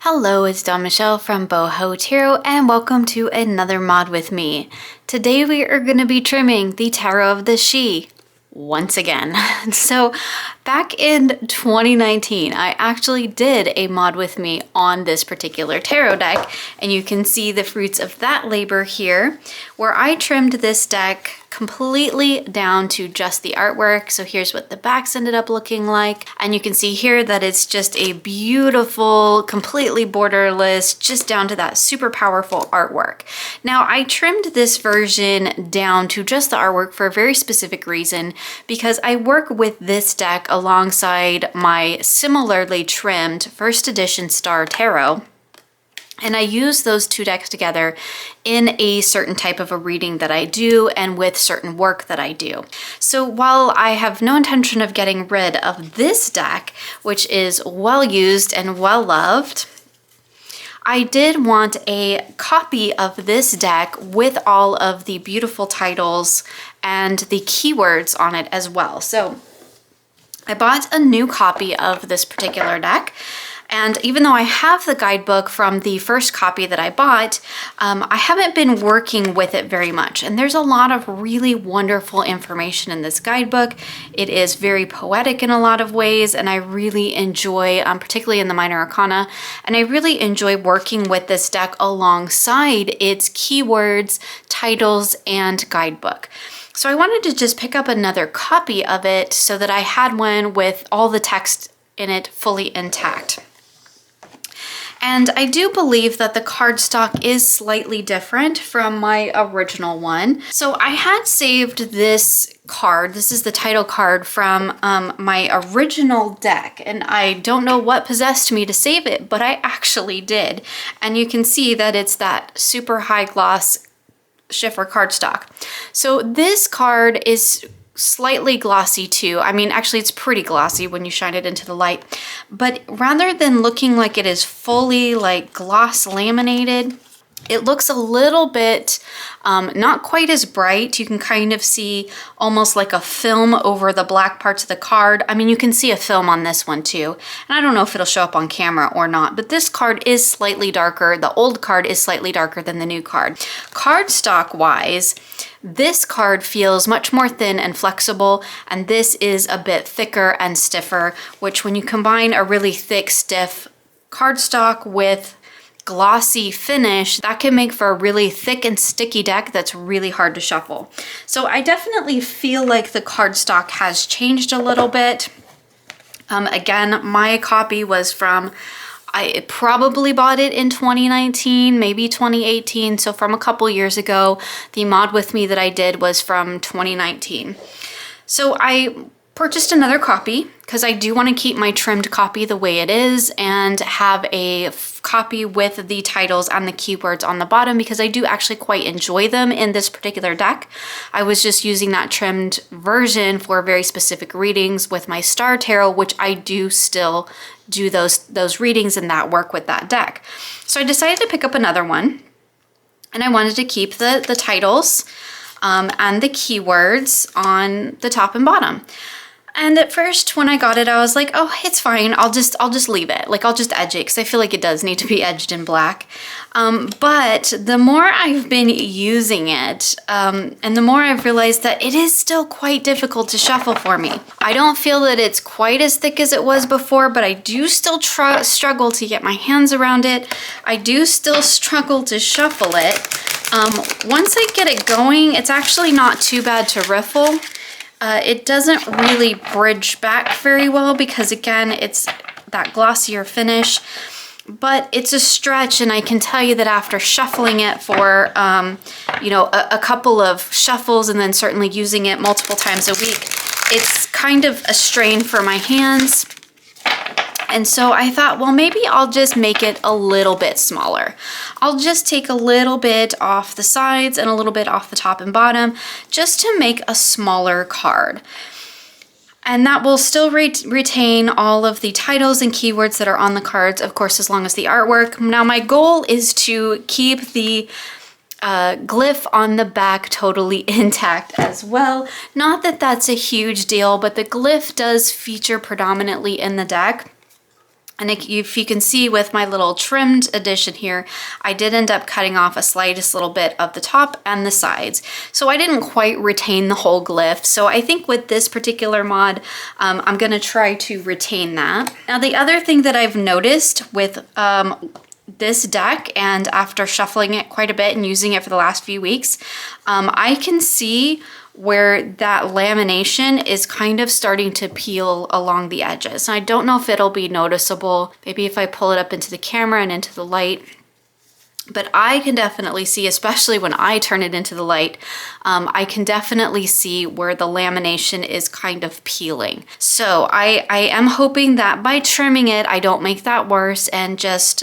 Hello, it's Dawn Michelle from Boho Tarot and welcome to another mod with me. Today we are going to be trimming the Tarot of the She once again. So back in 2019, I actually did a mod with me on this particular tarot deck, and you can see the fruits of that labor here, where I trimmed this deck completely down to just the artwork. So here's what the backs ended up looking like. And you can see here that it's just a beautiful, completely borderless, just down to that super powerful artwork. Now I trimmed this version down to just the artwork for a very specific reason, because I work with this deck alongside my similarly trimmed first edition Star Tarot. And I use those two decks together in a certain type of a reading that I do and with certain work that I do. So while I have no intention of getting rid of this deck, which is well used and well loved, I did want a copy of this deck with all of the beautiful titles and the keywords on it as well. So I bought a new copy of this particular deck. And even though I have the guidebook from the first copy that I bought, I haven't been working with it very much. And there's a lot of really wonderful information in this guidebook. It is very poetic in a lot of ways, and I really enjoy, particularly in the Minor Arcana, and I really enjoy working with this deck alongside its keywords, titles, and guidebook. So I wanted to just pick up another copy of it so that I had one with all the text in it fully intact. And I do believe that the cardstock is slightly different from my original one. So I had saved this card. This is the title card from my original deck. And I don't know what possessed me to save it, but I actually did. And you can see that it's that super high gloss shiffer cardstock. So this card is slightly glossy too. I mean, actually it's pretty glossy when you shine it into the light, but rather than looking like it is fully like gloss laminated, it looks a little bit not quite as bright. You can kind of see almost like a film over the black parts of the card. I mean, you can see a film on this one too. And I don't know if it'll show up on camera or not, but this card is slightly darker. The old card is slightly darker than the new card. Cardstock wise, this card feels much more thin and flexible, and this is a bit thicker and stiffer, which when you combine a really thick, stiff cardstock with glossy finish, that can make for a really thick and sticky deck that's really hard to shuffle. So I definitely feel like the cardstock has changed a little bit. Again, my copy was from, I probably bought it in 2019, maybe 2018. So from a couple years ago. The mod with me that I did was from 2019. So I purchased another copy because I do want to keep my trimmed copy the way it is and have a copy with the titles and the keywords on the bottom, because I do actually quite enjoy them in this particular deck. I was just using that trimmed version for very specific readings with my Star Tarot, which I do still do those readings and that work with that deck. So I decided to pick up another one, and I wanted to keep the titles and the keywords on the top and bottom. And at first when I got it, I was like, oh, it's fine. I'll just leave it. Like, I'll just edge it because I feel like it does need to be edged in black. But the more I've been using it, and the more I've realized that it is still quite difficult to shuffle for me. I don't feel that it's quite as thick as it was before, but I do still struggle to get my hands around it. I do still struggle to shuffle it. Once I get it going, it's actually not too bad to riffle. It doesn't really bridge back very well because, again, it's that glossier finish, but it's a stretch, and I can tell you that after shuffling it for, you know, a couple of shuffles and then certainly using it multiple times a week, it's kind of a strain for my hands. And so I thought, well, maybe I'll just make it a little bit smaller. I'll just take a little bit off the sides and a little bit off the top and bottom just to make a smaller card. And that will still retain all of the titles and keywords that are on the cards, of course, as long as the artwork. Now, my goal is to keep the glyph on the back totally intact as well. Not that that's a huge deal, but the glyph does feature predominantly in the deck. And if you can see with my little trimmed edition here, I did end up cutting off a slightest little bit of the top and the sides. So I didn't quite retain the whole glyph. So I think with this particular mod, I'm gonna try to retain that. Now the other thing that I've noticed with this deck, and after shuffling it quite a bit and using it for the last few weeks, I can see where that lamination is kind of starting to peel along the edges. I don't know if it'll be noticeable, maybe if I pull it up into the camera and into the light, but I can definitely see, especially when I turn it into the light, I can definitely see where the lamination is kind of peeling. So I am hoping that by trimming it, I don't make that worse. And just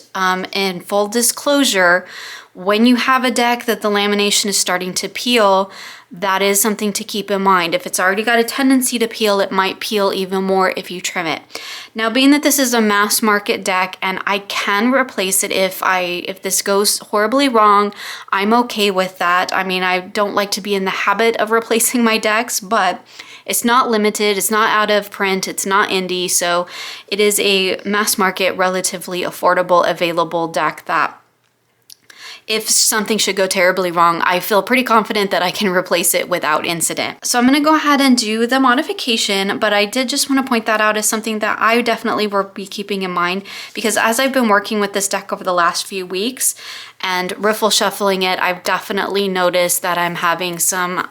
in full disclosure, when you have a deck that the lamination is starting to peel, that is something to keep in mind. If it's already got a tendency to peel, it might peel even more if you trim it. Now, being that this is a mass market deck and I can replace it if this goes horribly wrong, I'm okay with that. I mean, I don't like to be in the habit of replacing my decks, but it's not limited, it's not out of print, it's not indie, so it is a mass market, relatively affordable, available deck that if something should go terribly wrong, I feel pretty confident that I can replace it without incident. So I'm gonna go ahead and do the modification, but I did just wanna point that out as something that I definitely will be keeping in mind, because as I've been working with this deck over the last few weeks and riffle shuffling it, I've definitely noticed that I'm having some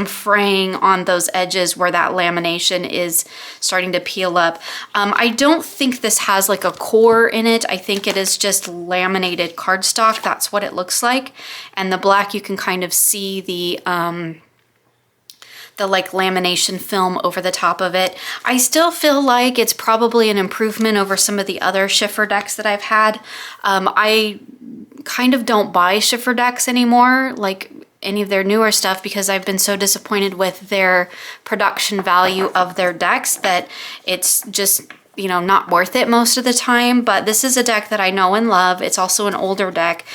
fraying on those edges where that lamination is starting to peel up. I don't think this has like a core in it. I think it is just laminated cardstock. That's what it looks like. And the black, you can kind of see the like lamination film over the top of it. I still feel like it's probably an improvement over some of the other Schiffer decks that I've had. I kind of don't buy Schiffer decks anymore, like any of their newer stuff, because I've been so disappointed with their production value of their decks that it's just, you know, not worth it most of the time. But this is a deck that I know and love. It's also an older deck.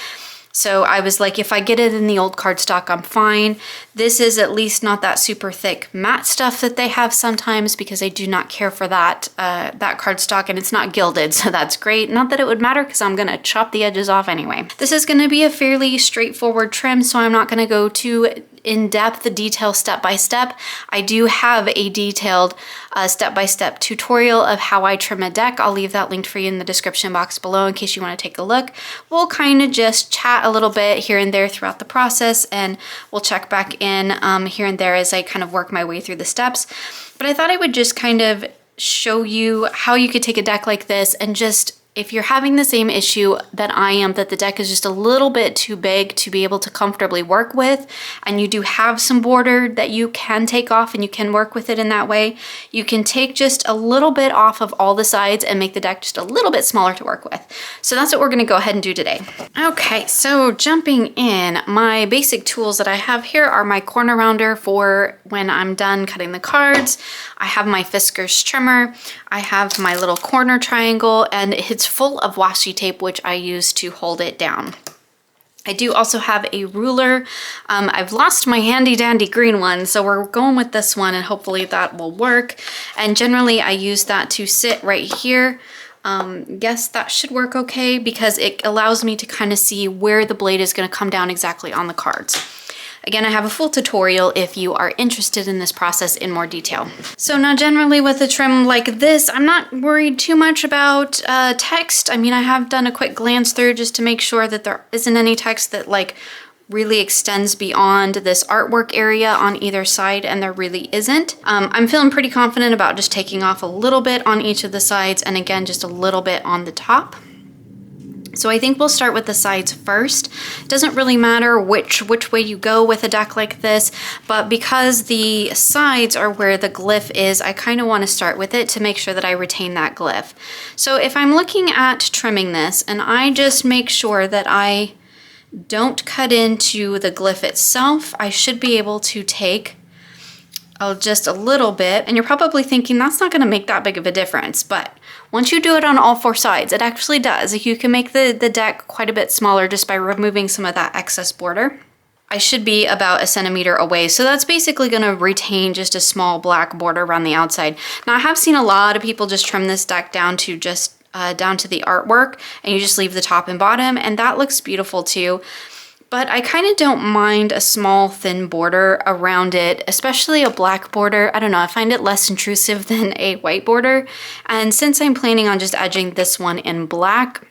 So I was like, if I get it in the old cardstock, I'm fine. This is at least not that super thick matte stuff that they have sometimes, because I do not care for that cardstock, and it's not gilded, so that's great. Not that it would matter, because I'm gonna chop the edges off anyway. This is gonna be a fairly straightforward trim, so I'm not gonna go too in-depth the detail step-by-step. I do have a detailed step-by-step tutorial of how I trim a deck. I'll leave that linked for you in the description box below in case you want to take a look. We'll kind of just chat a little bit here and there throughout the process, and we'll check back in here and there as I kind of work my way through the steps. But I thought I would just kind of show you how you could take a deck like this and just, if you're having the same issue that I am, that the deck is just a little bit too big to be able to comfortably work with, and you do have some border that you can take off and you can work with it in that way, you can take just a little bit off of all the sides and make the deck just a little bit smaller to work with. So that's what we're gonna go ahead and do today. Okay, so jumping in, my basic tools that I have here are my corner rounder for when I'm done cutting the cards. I have my Fiskars trimmer. I have my little corner triangle, and it's full of washi tape, which I use to hold it down. I do also have a ruler. I've lost my handy dandy green one, so we're going with this one, and hopefully that will work. And generally I use that to sit right here. Yes, that should work okay, because it allows me to kind of see where the blade is going to come down exactly on the cards. Again, I have a full tutorial if you are interested in this process in more detail. So now generally with a trim like this, I'm not worried too much about text. I mean, I have done a quick glance through just to make sure that there isn't any text that like really extends beyond this artwork area on either side, and there really isn't. I'm feeling pretty confident about just taking off a little bit on each of the sides, and again, just a little bit on the top. So I think we'll start with the sides first. It doesn't really matter which way you go with a deck like this, but because the sides are where the glyph is, I kind of want to start with it to make sure that I retain that glyph. So if I'm looking at trimming this, and I just make sure that I don't cut into the glyph itself, I should be able to take just a little bit, and you're probably thinking that's not going to make that big of a difference, but once you do it on all four sides, it actually does. You can make the deck quite a bit smaller just by removing some of that excess border. I should be about 1 centimeter away. So that's basically gonna retain just a small black border around the outside. Now I have seen a lot of people just trim this deck down to just down to the artwork, and you just leave the top and bottom, and that looks beautiful too. But I kind of don't mind a small thin border around it, especially a black border. I don't know, I find it less intrusive than a white border. And since I'm planning on just edging this one in black,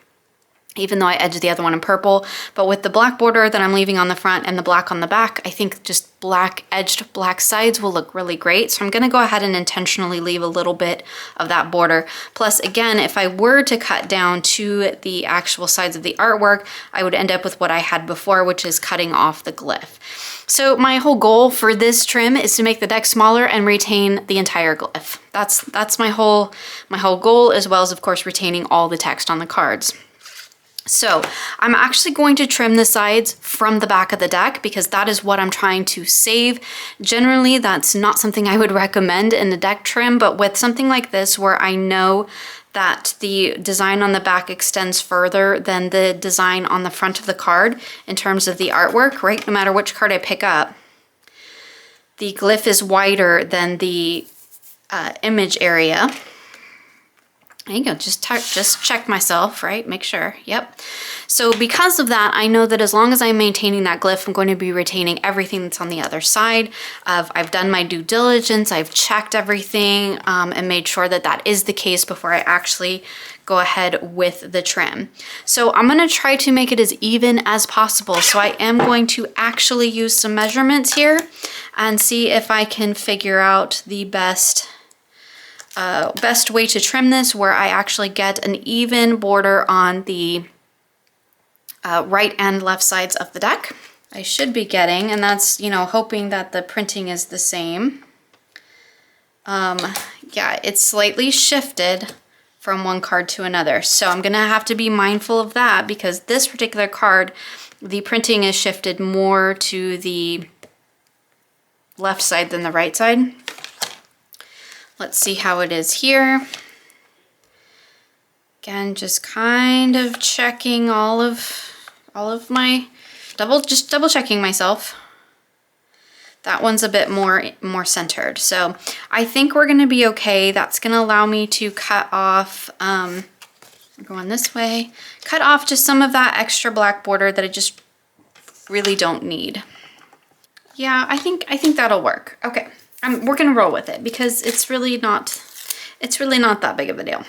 even though I edged the other one in purple, but with the black border that I'm leaving on the front and the black on the back, I think just black edged black sides will look really great. So I'm gonna go ahead and intentionally leave a little bit of that border. Plus, again, if I were to cut down to the actual sides of the artwork, I would end up with what I had before, which is cutting off the glyph. So my whole goal for this trim is to make the deck smaller and retain the entire glyph. That's my whole goal, as well as, of course, retaining all the text on the cards. So I'm actually going to trim the sides from the back of the deck because that is what I'm trying to save. Generally, that's not something I would recommend in the deck trim, but with something like this where I know that the design on the back extends further than the design on the front of the card in terms of the artwork, right? No matter which card I pick up, the glyph is wider than the image area. There you go, just check myself, right? Make sure, yep. So because of that, I know that as long as I'm maintaining that glyph, I'm going to be retaining everything that's on the other side. I've done my due diligence, I've checked everything and made sure that that is the case before I actually go ahead with the trim. So I'm gonna try to make it as even as possible. So I am going to actually use some measurements here and see if I can figure out the best way to trim this where I actually get an even border on the right and left sides of the deck. I should be getting, and that's, you know, hoping that the printing is the same. Yeah, it's slightly shifted from one card to another. So I'm gonna have to be mindful of that because this particular card, the printing is shifted more to the left side than the right side. Let's see how it is here. Again, just kind of checking all of my, double checking myself. That one's a bit more centered. So I think we're gonna be okay. That's gonna allow me to cut off, going this way, cut off just some of that extra black border that I just really don't need. Yeah, I think that'll work. Okay. We're gonna roll with it because it's really not that big of a deal.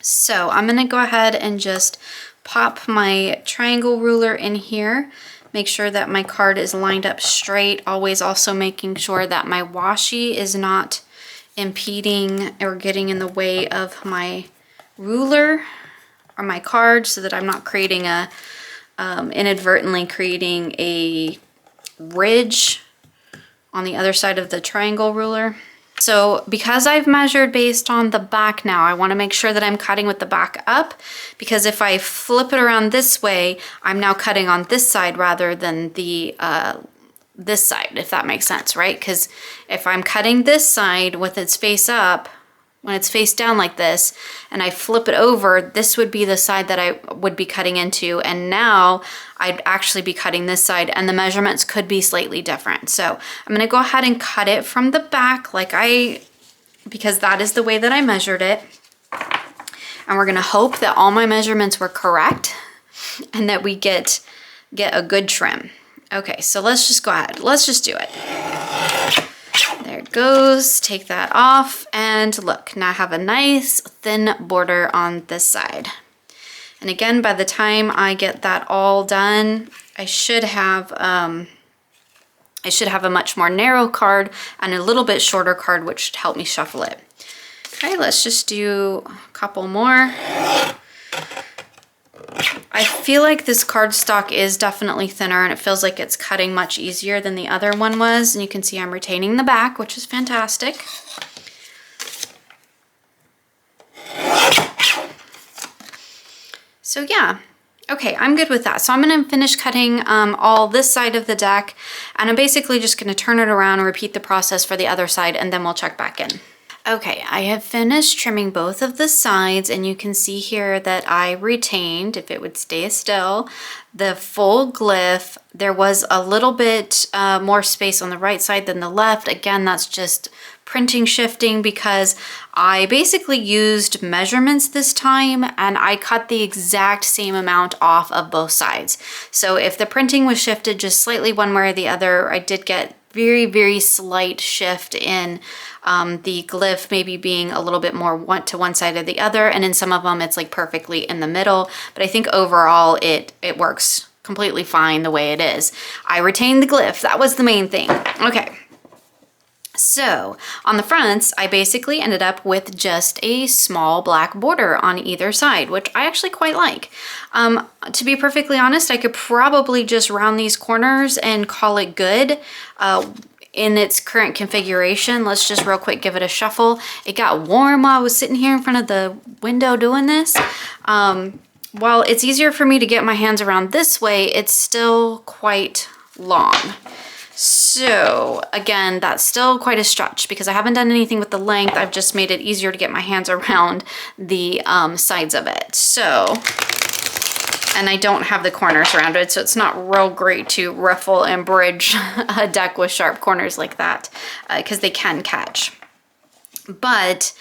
So I'm gonna go ahead and just pop my triangle ruler in here, make sure that my card is lined up straight, always also making sure that my washi is not impeding or getting in the way of my ruler or my card so that I'm not creating inadvertently creating a ridge on the other side of the triangle ruler. So because I've measured based on the back now, I want to make sure that I'm cutting with the back up, because if I flip it around this way, I'm now cutting on this side rather than the this side, if that makes sense, right? Because if I'm cutting this side with its face up, when it's face down like this, and I flip it over, this would be the side that I would be cutting into, and now I'd actually be cutting this side, and the measurements could be slightly different. So I'm gonna go ahead and cut it from the back because that is the way that I measured it. And we're gonna hope that all my measurements were correct and that we get a good trim. Okay, so let's just go ahead. Let's just do it. There it goes, take that off, and look, now I have a nice thin border on this side. And again, by the time I get that all done, I should have a much more narrow card and a little bit shorter card, which should help me shuffle it. Okay, let's just do a couple more. I feel like this cardstock is definitely thinner and it feels like it's cutting much easier than the other one was. And you can see I'm retaining the back, which is fantastic. So yeah, okay, I'm good with that. So I'm gonna finish cutting all this side of the deck, and I'm basically just gonna turn it around and repeat the process for the other side, and then we'll check back in. Okay, I have finished trimming both of the sides, and you can see here that I retained, if it would stay still, the full glyph. There was a little bit more space on the right side than the left. Again, that's just printing shifting because I basically used measurements this time and I cut the exact same amount off of both sides. So if the printing was shifted just slightly one way or the other, I did get very slight shift in the glyph maybe being a little bit more to one side or the other, and in some of them it's like perfectly in the middle, but I think overall it works completely fine the way it is. I retained the glyph, that was the main thing. Okay. So on the fronts, I basically ended up with just a small black border on either side, which I actually quite like. To be perfectly honest, I could probably just round these corners and call it good. In its current configuration, let's just real quick give it a shuffle. It got warm while I was sitting here in front of the window doing this. While it's easier for me to get my hands around this way, it's still quite long. So again, that's still quite a stretch because I haven't done anything with the length. I've just made it easier to get my hands around the sides of it. So, and I don't have the corners rounded, so it's not real great to ruffle and bridge a deck with sharp corners like that because they can catch. But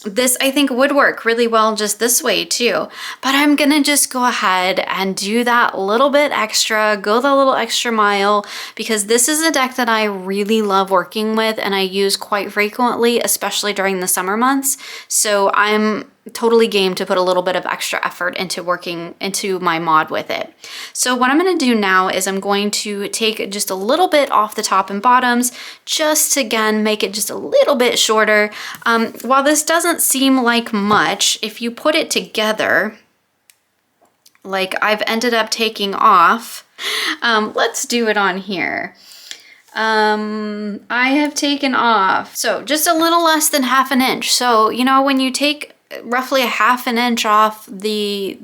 this I think would work really well just this way too. But I'm gonna just go ahead and do that little bit extra, go the little extra mile, because this is a deck that I really love working with and I use quite frequently, especially during the summer months. So I'm totally game to put a little bit of extra effort into working into my mod with it. So what I'm going to do now is I'm going to take just a little bit off the top and bottoms, just to, again, make it just a little bit shorter. While this doesn't seem like much, if you put it together, like I've ended up taking off, let's do it on here. I have taken off, so just a little less than half an inch. So, you know, when you take roughly a half an inch off the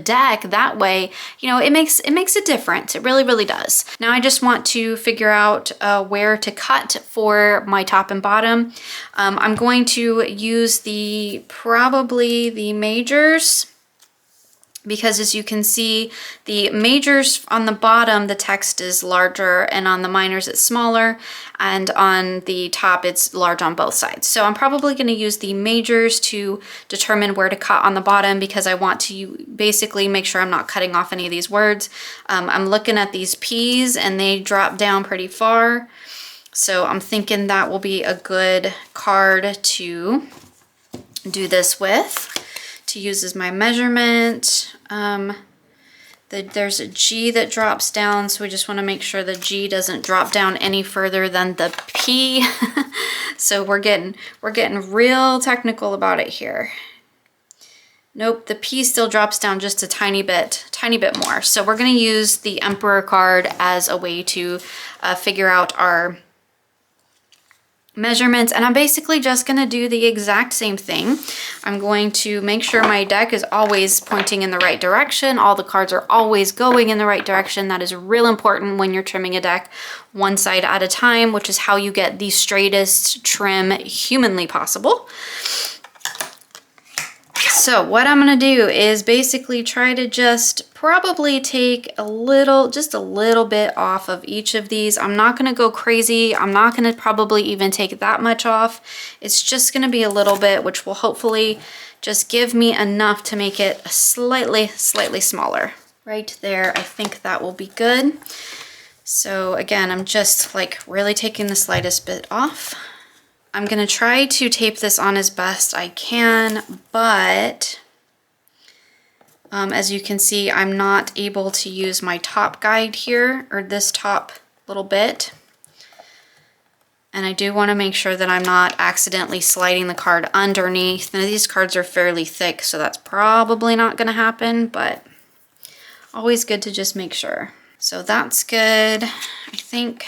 deck that way, you know, it makes a difference. It really does. Now I just want to figure out where to cut for my top and bottom. I'm going to use probably the majors, because as you can see, the majors on the bottom, the text is larger, and on the minors it's smaller, and on the top it's large on both sides. So I'm probably going to use the majors to determine where to cut on the bottom, because I want to basically make sure I'm not cutting off any of these words. I'm looking at these P's and they drop down pretty far. So I'm thinking that will be a good card to do this with, to use as my measurement. There's a G that drops down, so we just want to make sure the G doesn't drop down any further than the P. So we're getting real technical about it here. Nope, the P still drops down just a tiny bit more. So we're going to use the Emperor card as a way to figure out our measurements, and I'm basically just going to do the exact same thing. I'm going to make sure my deck is always pointing in the right direction. All the cards are always going in the right direction. That is real important when you're trimming a deck one side at a time, which is how you get the straightest trim humanly possible. So what I'm going to do is basically try to just probably take just a little bit off of each of these. I'm not going to go crazy. I'm not going to probably even take that much off. It's just going to be a little bit, which will hopefully just give me enough to make it slightly smaller. Right there, I think that will be good. So again, I'm just like really taking the slightest bit off. I'm going to try to tape this on as best I can, but as you can see, I'm not able to use my top guide here, or this top little bit. And I do want to make sure that I'm not accidentally sliding the card underneath. Now these cards are fairly thick, so that's probably not going to happen, but always good to just make sure. So that's good. I think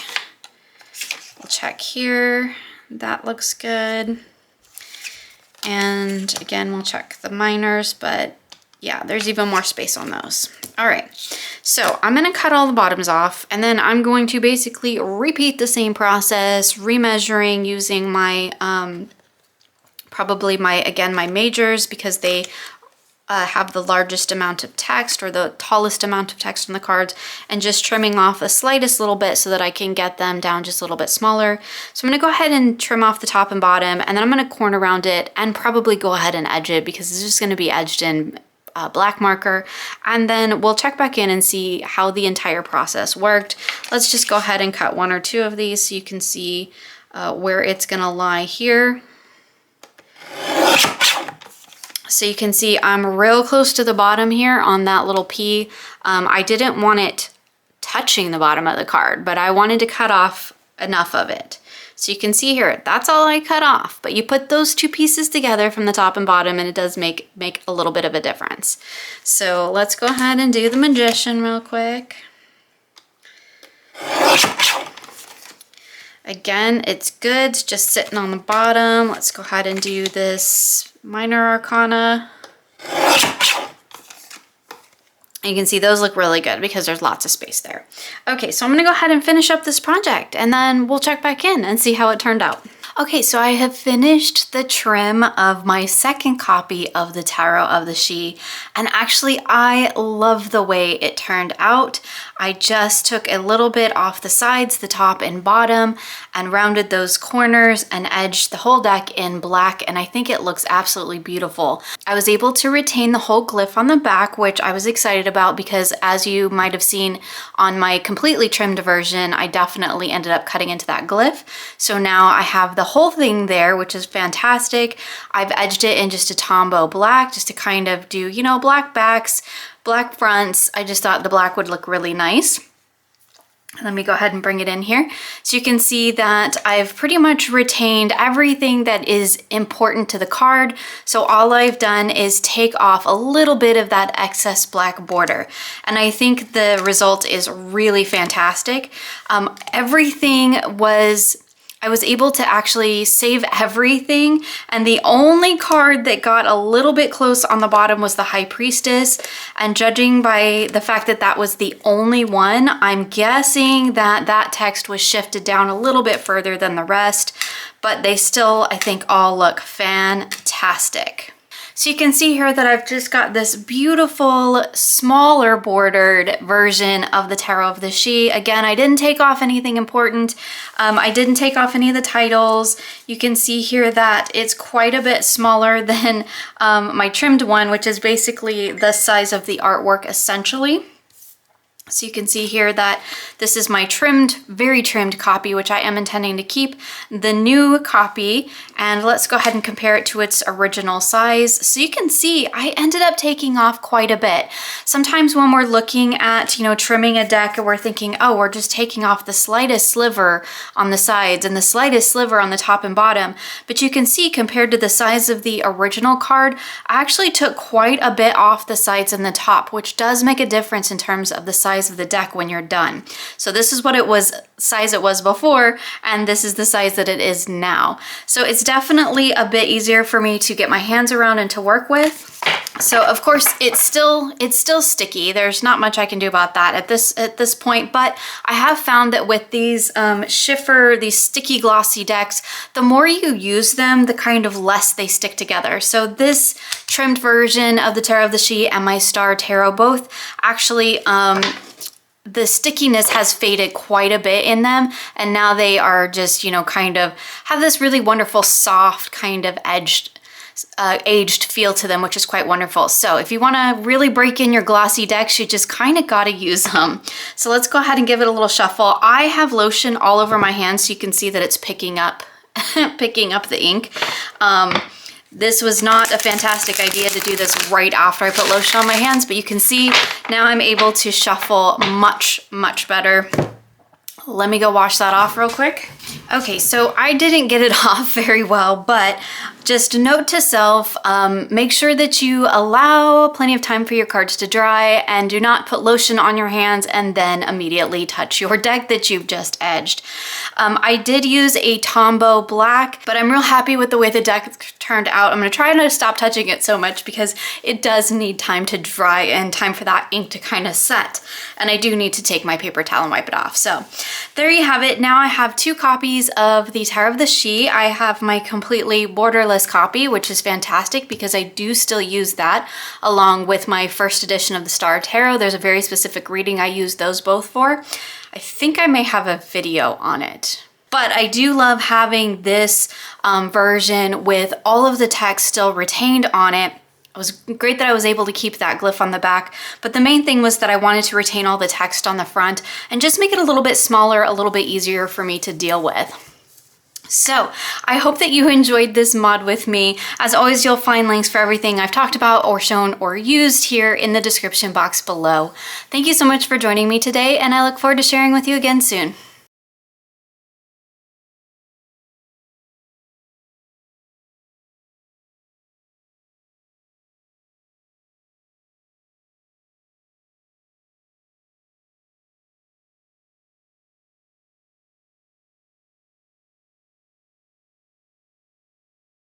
we'll check here. That looks good. And again, we'll check the minors, but Yeah, there's even more space on those. All right, so I'm gonna cut all the bottoms off, and then I'm going to basically repeat the same process, remeasuring using my, probably my majors, because they have the largest amount of text or the tallest amount of text on the cards, and just trimming off the slightest little bit so that I can get them down just a little bit smaller. So I'm gonna go ahead and trim off the top and bottom, and then I'm gonna corner around it and probably go ahead and edge it because it's just gonna be edged in black marker, and then we'll check back in and see how the entire process worked. Let's just go ahead and cut 1 or 2 of these so you can see where it's gonna lie here. So you can see I'm real close to the bottom here on that little P. I didn't want it touching the bottom of the card, but I wanted to cut off enough of it. So you can see here, that's all I cut off, but you put those 2 pieces together from the top and bottom and it does make a little bit of a difference. So let's go ahead and do the magician real quick. Again, it's good just sitting on the bottom. Let's go ahead and do this minor arcana. You can see those look really good because there's lots of space there. Okay, so I'm gonna go ahead and finish up this project and then we'll check back in and see how it turned out. Okay, so I have finished the trim of my second copy of the Tarot of the She, and actually I love the way it turned out. I just took a little bit off the sides, the top and bottom, and rounded those corners and edged the whole deck in black, and I think it looks absolutely beautiful. I was able to retain the whole glyph on the back, which I was excited about because, as you might have seen on my completely trimmed version, I definitely ended up cutting into that glyph. So now I have the whole thing there, which is fantastic. I've edged it in just a Tombow black just to kind of do, you know, black backs, black fronts. I just thought the black would look really nice. Let me go ahead and bring it in here. So you can see that I've pretty much retained everything that is important to the card. So all I've done is take off a little bit of that excess black border. And I think the result is really fantastic. I was able to actually save everything, and the only card that got a little bit close on the bottom was the High Priestess, and judging by the fact that that was the only one, I'm guessing that that text was shifted down a little bit further than the rest, but they still, I think, all look fantastic. So you can see here that I've just got this beautiful, smaller bordered version of the Tarot of the She. Again, I didn't take off anything important. I didn't take off any of the titles. You can see here that it's quite a bit smaller than my trimmed one, which is basically the size of the artwork essentially. So you can see here that this is my trimmed, very trimmed copy, which I am intending to keep. The new copy, and let's go ahead and compare it to its original size. So you can see I ended up taking off quite a bit. Sometimes when we're looking at, you know, trimming a deck and we're thinking, oh, we're just taking off the slightest sliver on the sides and the slightest sliver on the top and bottom. But you can see compared to the size of the original card, I actually took quite a bit off the sides and the top, which does make a difference in terms of the size of the deck when you're done. So this is what it was, size it was before, and this is the size that it is now. So it's definitely a bit easier for me to get my hands around and to work with. So of course it's still sticky. There's not much I can do about that at this point, but I have found that with these these sticky glossy decks, the more you use them, the kind of less they stick together. So this trimmed version of the Tarot of the She and my Star Tarot both actually the stickiness has faded quite a bit in them, and now they are just, you know, kind of have this really wonderful soft kind of aged feel to them, which is quite wonderful. So if you want to really break in your glossy decks, you just kind of got to use them. So let's go ahead and give it a little shuffle. I have lotion all over my hands so you can see that it's picking up the ink. This was not a fantastic idea to do this right after I put lotion on my hands, but you can see now I'm able to shuffle much, much better. Let me go wash that off real quick. Okay, so I didn't get it off very well, but just a note to self, make sure that you allow plenty of time for your cards to dry and do not put lotion on your hands and then immediately touch your deck that you've just edged. I did use a Tombow black, but I'm real happy with the way the deck turned out. I'm gonna try not to stop touching it so much because it does need time to dry and time for that ink to kind of set. And I do need to take my paper towel and wipe it off. So there you have it. Now I have 2 copies of the Tarot of the She. I have my completely borderless copy, which is fantastic because I do still use that along with my first edition of the Star Tarot. There's a very specific reading I use those both for. I think I may have a video on it. But I do love having this version with all of the text still retained on it. It was great that I was able to keep that glyph on the back, but the main thing was that I wanted to retain all the text on the front and just make it a little bit smaller, a little bit easier for me to deal with. So I hope that you enjoyed this mod with me. As always, you'll find links for everything I've talked about or shown or used here in the description box below. Thank you so much for joining me today, and I look forward to sharing with you again soon.